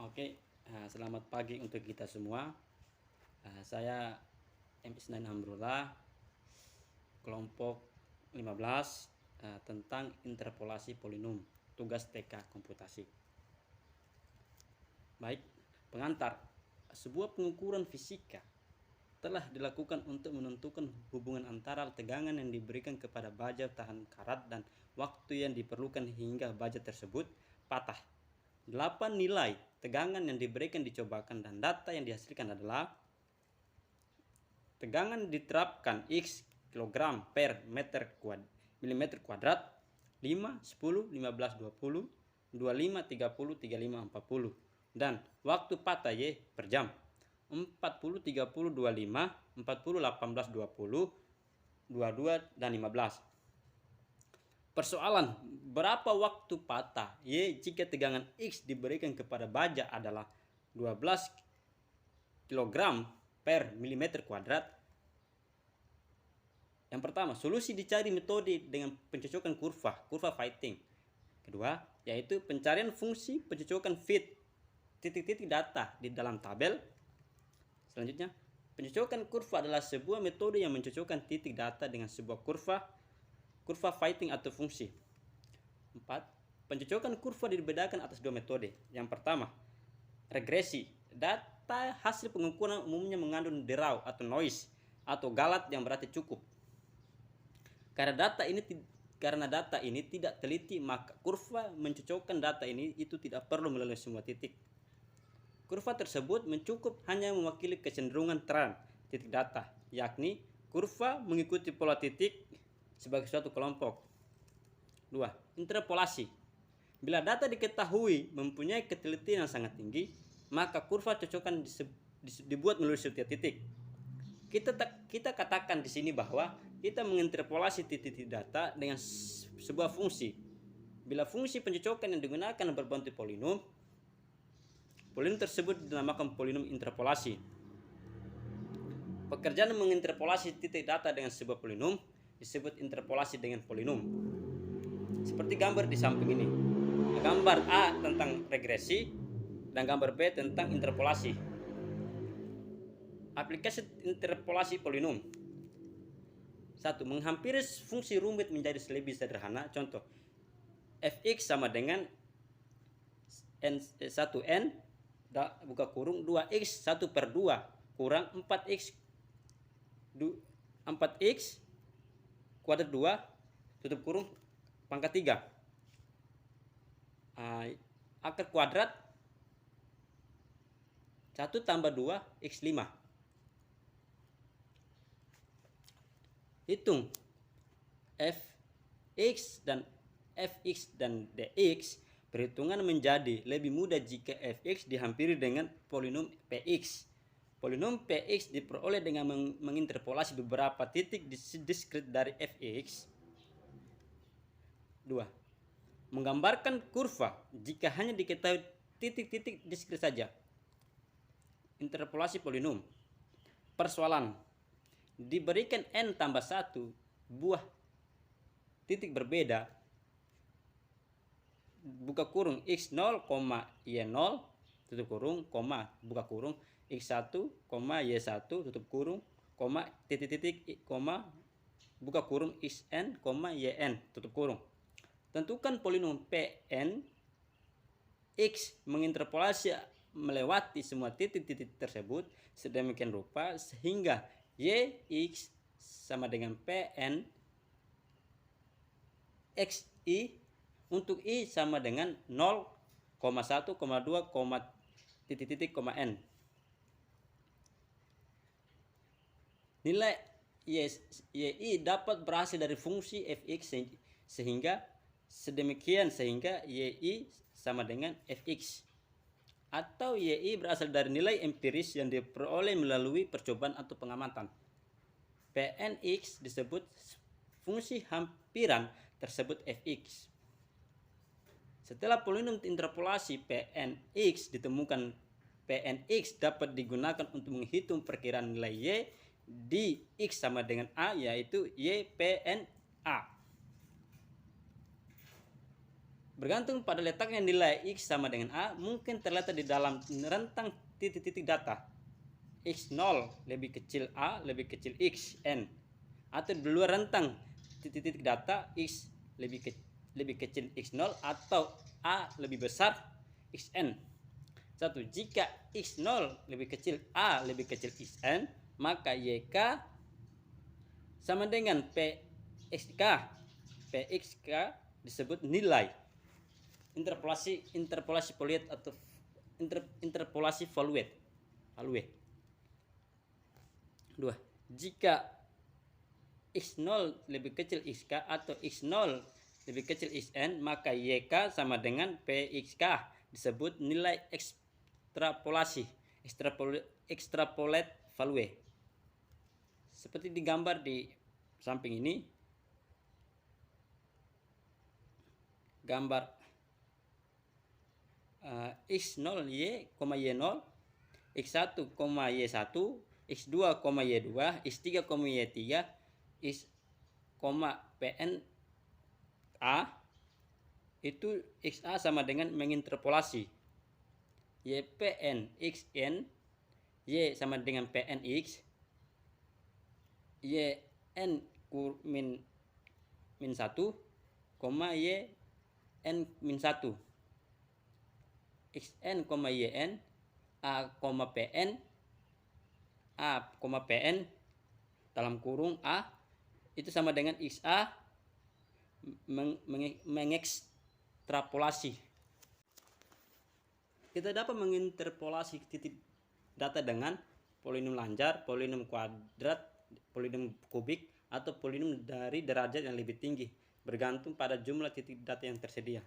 Oke, selamat pagi untuk kita semua. Saya M. Isnan Hamrullah, kelompok 15, tentang interpolasi polinom, tugas TK komputasi. Baik, pengantar. Sebuah pengukuran fisika telah dilakukan untuk menentukan hubungan antara tegangan yang diberikan kepada baja tahan karat dan waktu yang diperlukan hingga baja tersebut patah. 8 nilai tegangan yang diberikan dicobakan dan data yang dihasilkan adalah tegangan diterapkan X kg per milimeter kuadrat 5, 10, 15, 20, 25, 30, 35, 40 dan waktu patah Y per jam 40, 30, 25, 40, 18, 20, 22, dan 15. Persoalan, berapa waktu patah Y jika tegangan X diberikan kepada baja adalah 12 kg per milimeter kuadrat? Yang pertama, solusi dicari metode dengan pencocokan kurva fitting. Kedua, yaitu pencarian fungsi pencocokan fit titik-titik data di dalam tabel. Selanjutnya, pencocokan kurva adalah sebuah metode yang mencocokkan titik data dengan sebuah kurva fitting atau fungsi. 4. Pencocokan kurva dibedakan atas dua metode. Yang pertama, regresi. Data hasil pengukuran umumnya mengandung derau atau noise atau galat yang berarti cukup. Karena data ini tidak teliti, maka kurva mencocokkan data ini itu tidak perlu melalui semua titik. Kurva tersebut mencukup hanya mewakili kecenderungan tren titik data, yakni kurva mengikuti pola titik sebagai suatu kelompok. 2. Interpolasi. Bila data diketahui mempunyai ketelitian yang sangat tinggi, maka kurva cocokan dibuat melalui setiap titik. Kita katakan di sini bahwa kita menginterpolasi titik-titik data dengan sebuah fungsi. Bila fungsi pencocokan yang digunakan berbentuk polinom tersebut dinamakan polinom interpolasi. Pekerjaan menginterpolasi titik data dengan sebuah polinom disebut interpolasi dengan polinom. Seperti gambar di samping ini. Gambar A tentang regresi dan gambar B tentang interpolasi. Aplikasi interpolasi polinom. 1. Menghampiri fungsi rumit menjadi lebih sederhana. Contoh, fx sama dengan 1n buka kurung 2x 1 per 2 kurang 4x kuadrat 2 tutup kurung pangkat 3 akar kuadrat 1 tambah 2 x 5. Hitung fx dan dx. Perhitungan menjadi lebih mudah jika fx dihampiri dengan polinom px. Polinom px diperoleh dengan menginterpolasi beberapa titik diskrit dari fx. 2. Menggambarkan kurva jika hanya diketahui titik-titik diskrit saja. Interpolasi polinom. Persoalan, diberikan n tambah 1 buah titik berbeda buka kurung x0, y0 tutup kurung, buka kurung x1, y1 tutup kurung, titik-titik, buka kurung xn, yn tutup kurung. Tentukan polinom Pn x menginterpolasi melewati semua titik-titik tersebut sedemikian rupa sehingga yx sama dengan Pn xi untuk i sama dengan 0, 1, 2, titik-titik, n. Nilai yi dapat berasal dari fungsi fx sehingga yi sama dengan fx. Atau yi berasal dari nilai empiris yang diperoleh melalui percobaan atau pengamatan. Pnx disebut fungsi hampiran tersebut fx. Setelah polinom interpolasi Pnx ditemukan, Pnx dapat digunakan untuk menghitung perkiraan nilai y di x sama dengan a, yaitu y Pna. Bergantung pada letaknya nilai X sama dengan A, mungkin terletak di dalam rentang titik-titik data. X0 lebih kecil A lebih kecil Xn, atau di luar rentang titik-titik data X lebih kecil X0 atau A lebih besar Xn. Satu, jika X0 lebih kecil A lebih kecil Xn, maka YK sama dengan PXK. PXK disebut nilai interpolasi Poilet atau interpolasi Value. 2. Jika X0 lebih kecil XK atau X0 lebih kecil Xn, maka YK sama dengan PXK disebut nilai extrapolate value. Seperti digambar di samping ini, gambar X0 Y, Y0, X1, Y1, X2, Y2, X3, Y3, X, PN A, itu XA sama dengan menginterpolasi YPN XN, Y sama dengan PNX, YN min 1, YN min 1, XN, YN, A, PN, dalam kurung A, itu sama dengan XA mengekstrapolasi. Kita dapat menginterpolasi titik data dengan polinom lancar, polinom kuadrat, polinom kubik, atau polinom dari derajat yang lebih tinggi, bergantung pada jumlah titik data yang tersedia.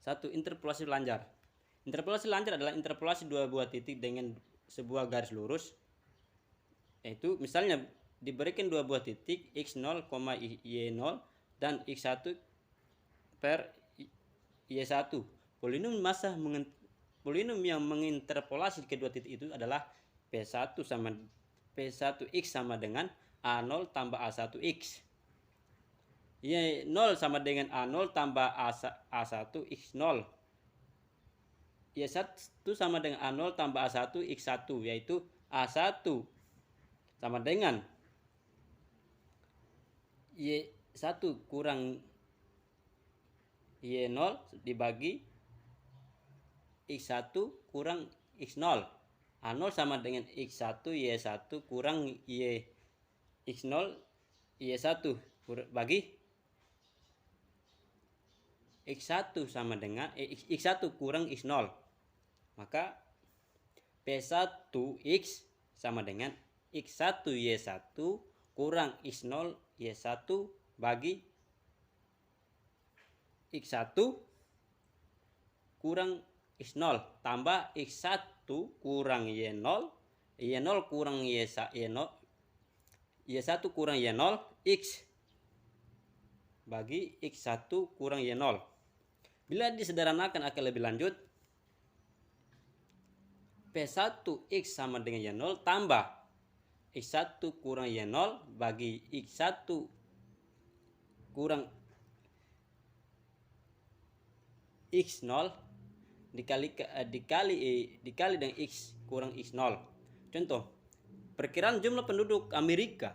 1. Interpolasi lancar. Interpolasi lancar adalah interpolasi dua buah titik dengan sebuah garis lurus. Yaitu misalnya diberikan dua buah titik X0, Y0 dan X1 per Y1. Polinom yang menginterpolasi kedua titik itu adalah P1X sama dengan A0 tambah A1X. Y0 sama dengan A0 tambah A1X0. Y1 sama dengan A0 tambah A1X1, yaitu A1 sama dengan Y1 kurang Y0 dibagi X1 kurang X0. A0 sama dengan X1 Y1 kurang X0 Y1 bagi X1 sama dengan X1 kurang X0. Maka P1X sama dengan X1 Y1 kurang X0 Y1 bagi X1 kurang X0 tambah X1 kurang Y0, Y0 kurang Y1 kurang Y0 X bagi X1 kurang Y0. Bila disederhanakan akan lebih lanjut, P1X sama dengan Y0 tambah X1 kurang Y0 bagi X1 kurang X0 dikali dengan X kurang X0. Contoh, perkiraan jumlah penduduk Amerika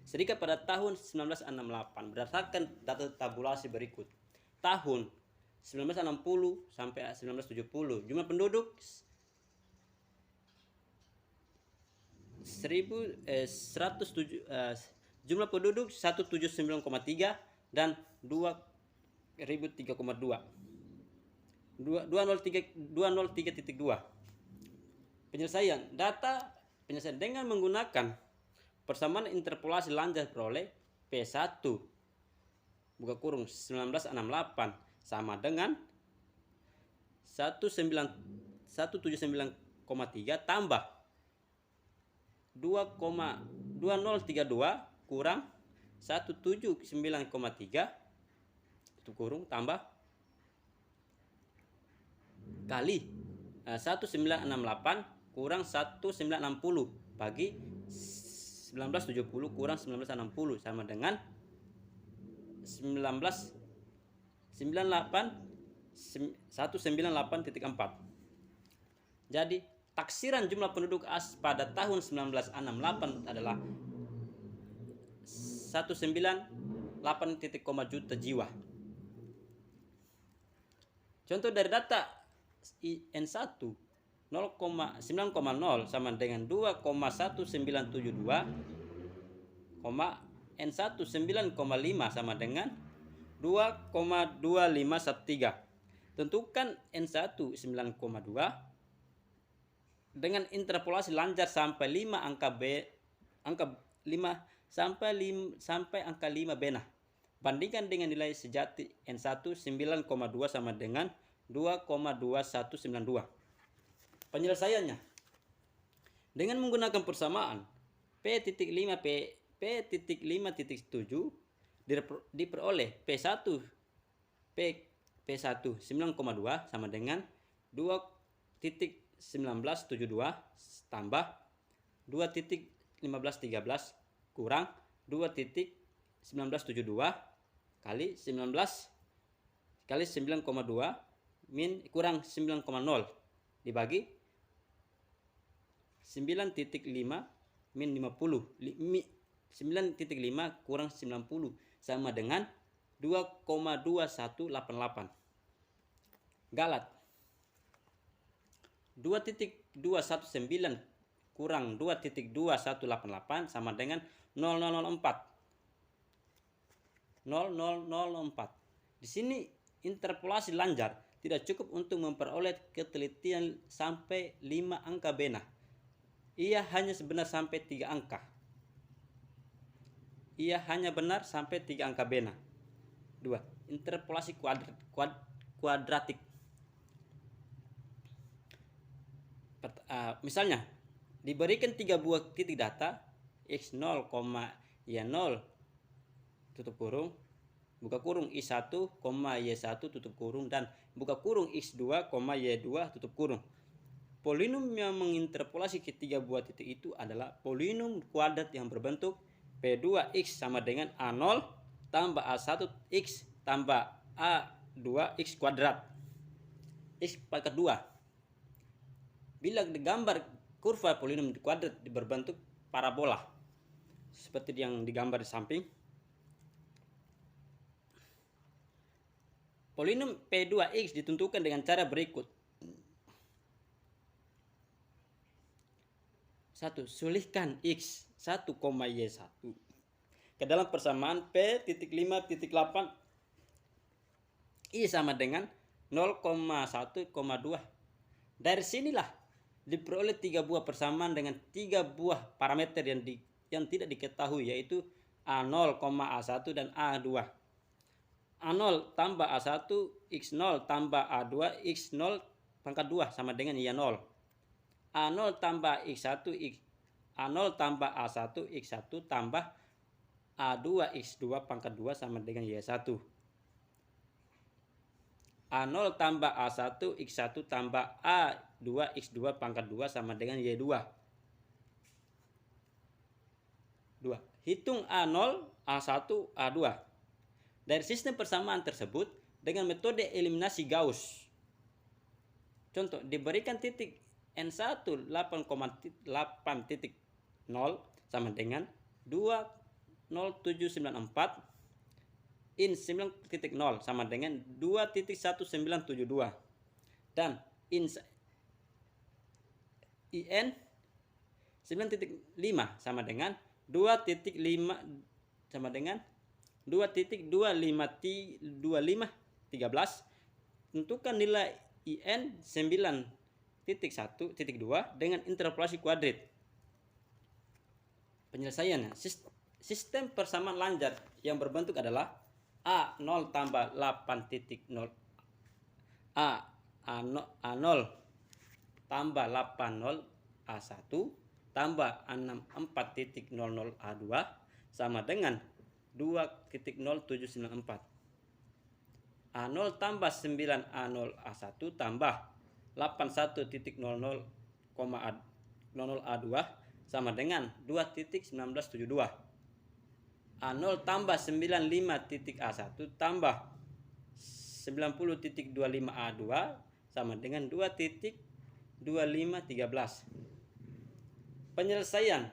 Serikat pada tahun 1968 berdasarkan data tabulasi berikut. Tahun 1960 sampai 1970 jumlah penduduk 179,3 dan 2003,2. 203.2. Penyelesaian dengan menggunakan persamaan interpolasi lancar peroleh P1 buka kurung 1968 sama dengan 179,3 tambah 2,2032 kurang 179,3 itu kurung tambah kali 1968 kurang 1960 bagi 1970 kurang 1960 sama dengan 19,9 198.4. Jadi taksiran jumlah penduduk pada tahun 1968 adalah 198, juta jiwa. Contoh dari data N1 9,0 sama dengan 2,1972, N1 9,5 sama dengan 2,2513. Tentukan N1 9,2 dengan interpolasi lancar sampai 5 angka angka 5 benah. Bandingkan dengan nilai sejati N1 9,2 sama dengan 2,2192. Penyelesaiannya dengan menggunakan persamaan P.5 P.5.7 diperoleh P1 9,2 sama dengan 2.1972 tambah 2.1513 kurang 2.1972 kali 19 kali 9,2 min kurang 9,0 dibagi 9.5 min 50. 9.5 kurang 90 sama dengan 2,2188. Galat 2.219 kurang 2.2188 sama dengan 0004. Di sini interpolasi lancar tidak cukup untuk memperoleh ketelitian sampai 5 angka benah. Ia hanya benar sampai 3 angka. Benah. 2. Interpolasi kuadratik. Misalnya, diberikan 3 buah titik data x0, y0 tutup kurung, buka kurung y1, y1 tutup kurung dan buka kurung x2, y2 tutup kurung. Polinom yang menginterpolasi ketiga buah titik itu adalah polinom kuadrat yang berbentuk P2x sama dengan A0 tambah A1x tambah A2x kuadrat x pangkat 2. Bila digambar kurva polinom kuadrat berbentuk parabola seperti yang digambar di samping, polinom P2x ditentukan dengan cara berikut. 1. Sulihkan x1, y1 ke dalam persamaan P.5.8 I sama dengan 0,1,2. Dari sinilah diperoleh 3 buah persamaan dengan 3 buah parameter yang tidak diketahui, yaitu A0, A1 dan A2. A0 tambah A1 x0 tambah A2 x0 pangkat 2 sama dengan y0. A0 tambah x1 A0 tambah A1 x1 tambah A2 x2 pangkat 2 sama dengan y1. A0 tambah A1 x1 tambah A2 x2 pangkat 2 sama dengan y2. 2. Hitung A0, A1, A2. Dari sistem persamaan tersebut dengan metode eliminasi Gauss. Contoh, diberikan titik N1 8,0 sama dengan 20794 in 9.0 sama dengan 2.1972 dan in 9.5 sama dengan 2.5 sama dengan 2.2513. Tentukan nilai IN 9.1.2 dengan interpolasi kuadrat. Penyelesaiannya, sistem persamaan lancar yang berbentuk adalah A0 tambah 8.0 A0 tambah 80 A1 tambah 64.00 A2 sama dengan 2.0794. A0 tambah 9 A0 A1 tambah 81.00 A2 sama dengan 2.1972. A0 tambah 95 A1 tambah 90.25A2 sama dengan 2.2513. Penyelesaian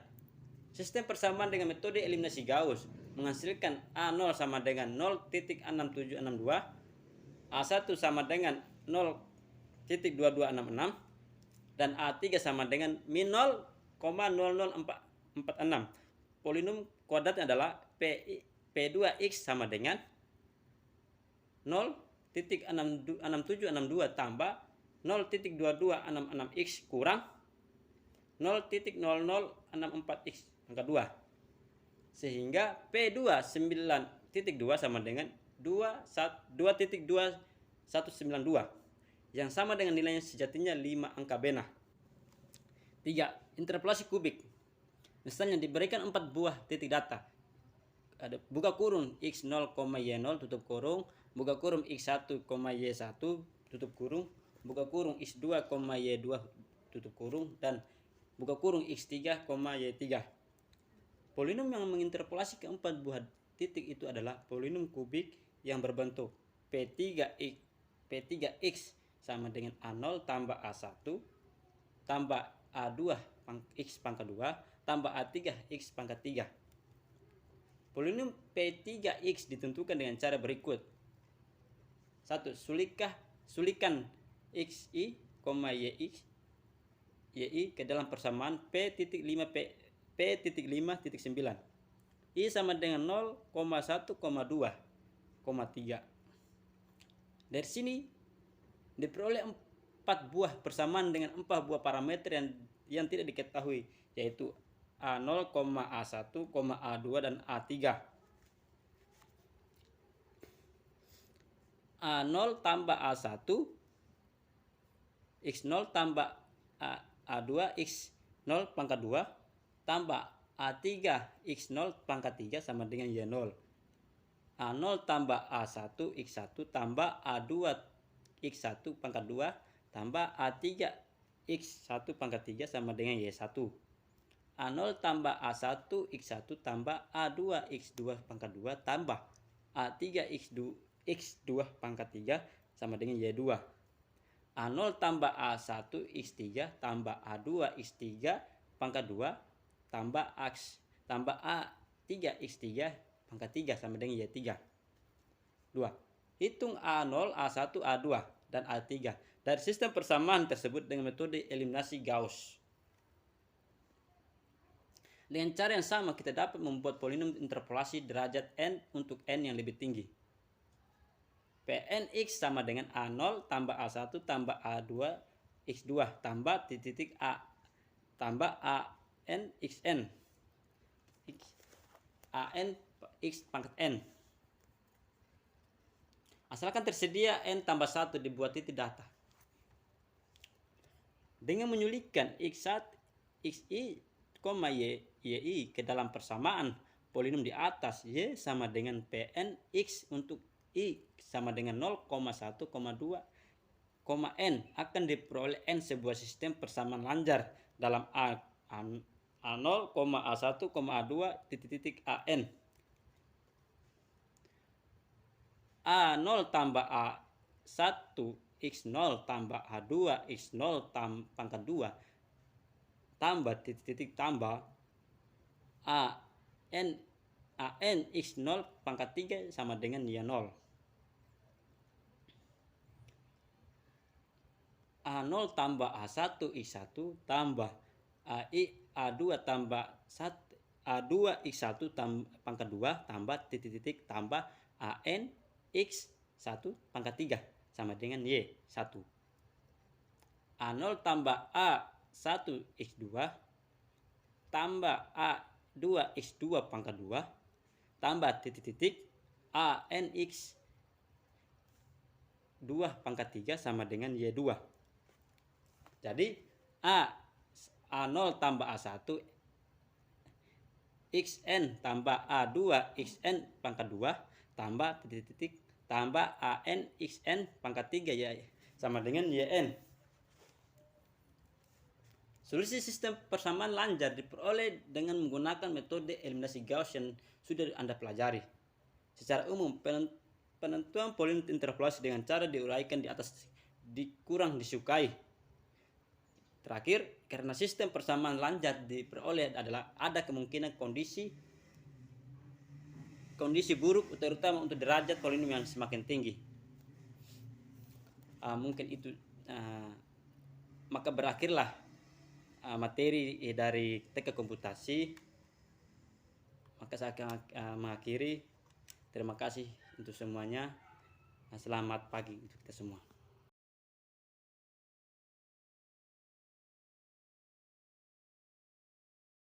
sistem persamaan dengan metode eliminasi Gauss menghasilkan A0 sama dengan 0.6762, A1 sama dengan 0.2266, dan A3 sama dengan min 0,00446. Polinom kuadratnya adalah P2X sama dengan 0.6762 tambah 0.2266X kurang 0.0064X pangkat 2. Sehingga P2 9.2 sama dengan 2.2192 yang sama dengan nilainya sejatinya 5 angka benah. 3. Interpolasi kubik. Misalnya diberikan 4 buah titik data. Ada buka kurung x0, y0 tutup kurung, buka kurung x1, y1 tutup kurung, buka kurung x2, y2 tutup kurung, dan buka kurung x3, y3. Polinom yang menginterpolasi keempat buah titik itu adalah polinom kubik yang berbentuk P3x sama dengan A0 tambah A1 tambah A2 x pangkat 2 tambah A3 x pangkat 3. Polinom P3x ditentukan dengan cara berikut. 1. Sulikan xi, yi ke dalam persamaan P.5.9. I sama dengan 0,1,2,3. Dari sini diperoleh 4 buah persamaan dengan 4 buah parameter yang tidak diketahui, yaitu A0, A1, A2, dan A3. A0 tambah A1 x0 tambah A2 x0 pangkat 2 tambah A3 x0 pangkat 3 sama dengan Y0. A0 tambah A1 x1 tambah A2 x1 pangkat 2 tambah A3 x1 pangkat 3 sama dengan Y1. A0 tambah A1 x1 tambah A2 x2 pangkat 2 tambah A3 x2 pangkat 3 sama dengan Y2. A0 tambah A1 x3 tambah A2 x3 pangkat 2 tambah A3 x3 pangkat 3 sama dengan Y3. 2. Hitung A0, A1, A2, dan A3 dari sistem persamaan tersebut dengan metode eliminasi Gauss. Dengan cara yang sama kita dapat membuat polinom interpolasi derajat n untuk n yang lebih tinggi. Pnx sama dengan A0 tambah A1 tambah A2 x2 tambah titik A tambah an xn an x pangkat n. Asalkan tersedia n tambah 1 di buah titik data. Dengan menyulitkan x1, xi, yi ke dalam persamaan polinom di atas, y sama dengan pnx untuk i sama dengan 0,1,2, n akan diperoleh n sebuah sistem persamaan lanjar dalam A0, A1, A2, titik an. A0 tambah A1 x0 tambah A2 x0 pangkat 2 tambah titik tambah an x0 pangkat 3 sama dengan Y0. A0 tambah A1 x1 tambah A2 tambah A2 x1 pangkat 2 tambah titik tambah an x1 pangkat 3 sama dengan Y1. A0 tambah A1 x2 tambah A2 x2 pangkat 2 tambah titik an x2 pangkat 3 sama dengan Y2. Jadi A0 tambah A1 xn tambah A2 xn pangkat 2 tambah titik tambah an xn pangkat 3 ya sama dengan yn. Solusi sistem persamaan lanjar diperoleh dengan menggunakan metode eliminasi Gauss yang sudah Anda pelajari. Secara umum penentuan polinom interpolasi dengan cara diuraikan di atas kurang disukai. Terakhir, karena sistem persamaan lanjar diperoleh adalah ada kemungkinan kondisi buruk terutama untuk derajat polinom yang semakin tinggi. Mungkin itu maka berakhirlah materi dari teknik komputasi. Maka saya akan mengakhiri. Terima kasih untuk semuanya. Selamat pagi untuk kita semua.